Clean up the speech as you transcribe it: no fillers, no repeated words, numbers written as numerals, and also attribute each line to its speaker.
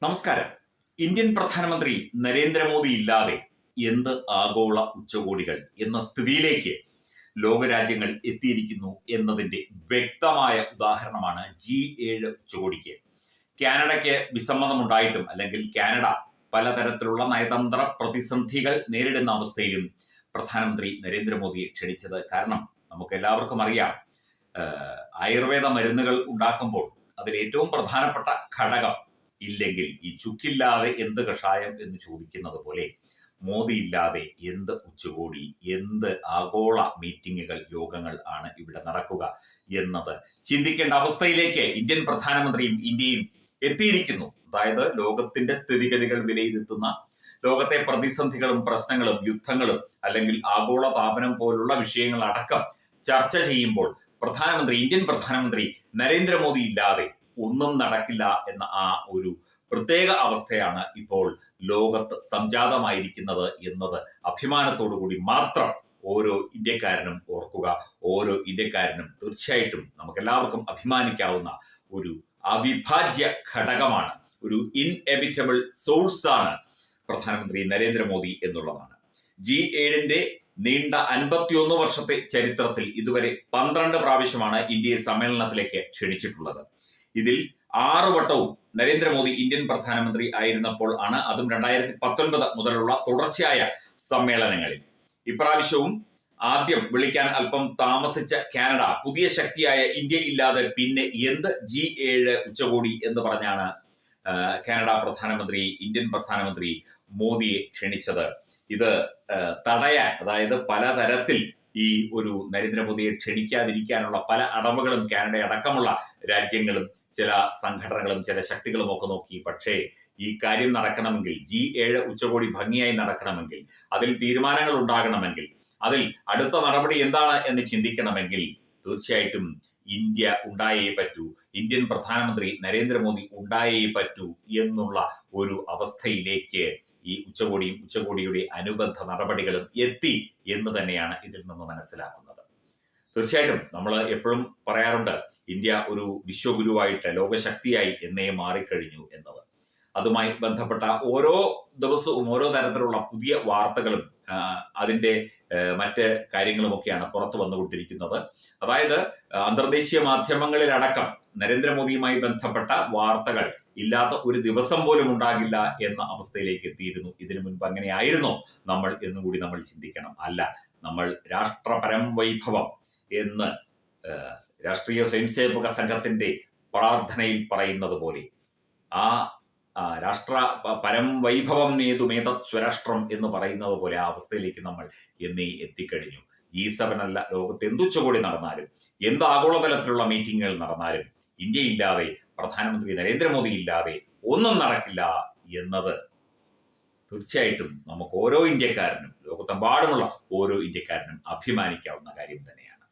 Speaker 1: നമസ്കാരം. ഇന്ത്യൻ പ്രധാനമന്ത്രി നരേന്ദ്രമോദി ഇല്ലാതെ എന്ത് ആഗോള ഉച്ചകോടികൾ എന്ന സ്ഥിതിയിലേക്ക് ലോകരാജ്യങ്ങൾ എത്തിയിരിക്കുന്നു എന്നതിന്റെ വ്യക്തമായ ഉദാഹരണമാണ് G7 ഉച്ചകോടിക്ക്. കാനഡയ്ക്ക് വിസമ്മതമുണ്ടായിട്ടും അല്ലെങ്കിൽ കാനഡ പലതരത്തിലുള്ള നയതന്ത്ര പ്രതിസന്ധികൾ നേരിടുന്ന അവസ്ഥയിലും പ്രധാനമന്ത്രി നരേന്ദ്രമോദിയെ ക്ഷണിച്ചത്. കാരണം നമുക്ക് എല്ലാവർക്കും അറിയാം, ആയുർവേദ മരുന്നുകൾ ഉണ്ടാക്കുമ്പോൾ അതിൽ ഏറ്റവും പ്രധാനപ്പെട്ട ഘടകം ഇല്ലെങ്കിൽ ഈ ചുക്കില്ലാതെ എന്ത് കഷായം എന്ന് ചോദിക്കുന്നത് പോലെ മോദി ഇല്ലാതെ എന്ത് ഉച്ചകോടി, എന്ത് ആഗോള മീറ്റിങ്ങുകൾ, യോഗങ്ങൾ ആണ് ഇവിടെ നടക്കുക എന്നത് ചിന്തിക്കേണ്ട അവസ്ഥയിലേക്ക് ഇന്ത്യൻ പ്രധാനമന്ത്രിയും ഇന്ത്യയും എത്തിയിരിക്കുന്നു. അതായത് ലോകത്തിന്റെ സ്ഥിതിഗതികൾ വിലയിരുത്തുന്ന, ലോകത്തെ പ്രതിസന്ധികളും പ്രശ്നങ്ങളും യുദ്ധങ്ങളും അല്ലെങ്കിൽ ആഗോള താപനം പോലുള്ള വിഷയങ്ങൾ അടക്കം ചർച്ച ചെയ്യുമ്പോൾ ഇന്ത്യൻ പ്രധാനമന്ത്രി നരേന്ദ്രമോദി ഇല്ലാതെ ഒന്നും നടക്കില്ല എന്ന ആ ഒരു പ്രത്യേക അവസ്ഥയാണ് ഇപ്പോൾ ലോകത്ത് സംജാതമായിരിക്കുന്നത് എന്നത് അഭിമാനത്തോടുകൂടി മാത്രം ഓരോ ഇന്ത്യക്കാരനും ഓർക്കുക. ഓരോ ഇന്ത്യക്കാരനും തീർച്ചയായിട്ടും നമുക്കെല്ലാവർക്കും അഭിമാനിക്കാവുന്ന ഒരു അവിഭാജ്യ ഘടകമാണ്, ഒരു ഇൻഎവിറ്റബിൾ സോഴ്സ് ആണ് പ്രധാനമന്ത്രി നരേന്ദ്രമോദി എന്നുള്ളതാണ്. G7 നീണ്ട 51 വർഷത്തെ ചരിത്രത്തിൽ ഇതുവരെ 12 പ്രാവശ്യമാണ് ഇന്ത്യയെ സമ്മേളനത്തിലേക്ക് ക്ഷണിച്ചിട്ടുള്ളത്. ഇതിൽ 6 വട്ടവും നരേന്ദ്രമോദി ഇന്ത്യൻ പ്രധാനമന്ത്രി ആയിരുന്നപ്പോൾ ആണ്, അതും 2019 മുതലുള്ള തുടർച്ചയായ സമ്മേളനങ്ങളിൽ. ഇപ്രാവശ്യവും ആദ്യം വിളിക്കാൻ അല്പം താമസിച്ച കാനഡ പുതിയ ശക്തിയായ ഇന്ത്യ ഇല്ലാതെ പിന്നെ എന്ത് G7 ഉച്ചകോടി എന്ന് പറഞ്ഞാണ് കാനഡ പ്രധാനമന്ത്രി ഇന്ത്യൻ പ്രധാനമന്ത്രി മോദിയെ ക്ഷണിച്ചത്. ഇത് തടയാൻ, അതായത് പലതരത്തിൽ ഈ ഒരു നരേന്ദ്രമോദിയെ ക്ഷണിക്കാതിരിക്കാനുള്ള പല അടവുകളും കാനഡ അടക്കമുള്ള രാജ്യങ്ങളും ചില സംഘടനകളും ചില ശക്തികളും ഒക്കെ നോക്കി. പക്ഷേ ഈ കാര്യം നടക്കണമെങ്കിൽ, G7 ഉച്ചകോടി ഭംഗിയായി നടക്കണമെങ്കിൽ, അതിൽ തീരുമാനങ്ങൾ ഉണ്ടാകണമെങ്കിൽ, അതിൽ അടുത്ത നടപടി എന്താണ് എന്ന് ചിന്തിക്കണമെങ്കിൽ തീർച്ചയായിട്ടും ഇന്ത്യ ഉണ്ടായേ പറ്റൂ, ഇന്ത്യൻ പ്രധാനമന്ത്രി നരേന്ദ്രമോദി ഉണ്ടായേ പറ്റൂ എന്നുള്ള ഒരു അവസ്ഥയിലേക്ക് ഈ ഉച്ചകോടിയുടെ അനുബന്ധ നടപടികളും എത്തി എന്ന് തന്നെയാണ് ഇതിൽ നിന്ന് മനസ്സിലാക്കുന്നത്. തീർച്ചയായിട്ടും നമ്മൾ എപ്പോഴും പറയാറുണ്ട്, ഇന്ത്യ ഒരു വിശ്വഗുരുവായിട്ട്, ലോകശക്തിയായി എന്നേ മാറിക്കഴിഞ്ഞു എന്നത്. അതുമായി ബന്ധപ്പെട്ട ഓരോ ദിവസവും ഓരോ തരത്തിലുള്ള പുതിയ വാർത്തകളും അതിൻ്റെ മറ്റ് കാര്യങ്ങളുമൊക്കെയാണ് പുറത്തു വന്നുകൊണ്ടിരിക്കുന്നത്. അതായത് അന്തർദേശീയ മാധ്യമങ്ങളിലടക്കം നരേന്ദ്രമോദിയുമായി ബന്ധപ്പെട്ട വാർത്തകൾ ഇല്ലാത്ത ഒരു ദിവസം പോലും ഉണ്ടാകില്ല എന്ന അവസ്ഥയിലേക്ക് എത്തിയിരുന്നു. ഇതിനു മുൻപ് അങ്ങനെ ആയിരുന്നോ നമ്മൾ എന്നുകൂടി നമ്മൾ ചിന്തിക്കണം. അല്ല, നമ്മൾ രാഷ്ട്രപരം വൈഭവം എന്ന് രാഷ്ട്രീയ സ്വയംസേവക സംഘത്തിന്റെ പ്രാർത്ഥനയിൽ പറയുന്നത് പോലെ ആ രാഷ്ട്ര പരം വൈഭവം നേതുമേതത് സ്വരാഷ്ട്രം എന്ന് പറയുന്നത് പോലെ ആ അവസ്ഥയിലേക്ക് നമ്മൾ എന്നേ എത്തിക്കഴിഞ്ഞു. G7 അല്ല, ലോകത്ത് എന്തുച്ചകോടി നടന്നാലും, എന്ത് ആഗോളതലത്തിലുള്ള മീറ്റിങ്ങുകൾ നടന്നാലും ഇന്ത്യ ഇല്ലാതെ, പ്രധാനമന്ത്രി നരേന്ദ്രമോദി ഇല്ലാതെ ഒന്നും നടക്കില്ല എന്നത് തീർച്ചയായിട്ടും നമുക്ക് ഓരോ ഇന്ത്യക്കാരനും, ലോകത്തെമ്പാടുമുള്ള ഓരോ ഇന്ത്യക്കാരനും അഭിമാനിക്കാവുന്ന കാര്യം തന്നെയാണ്.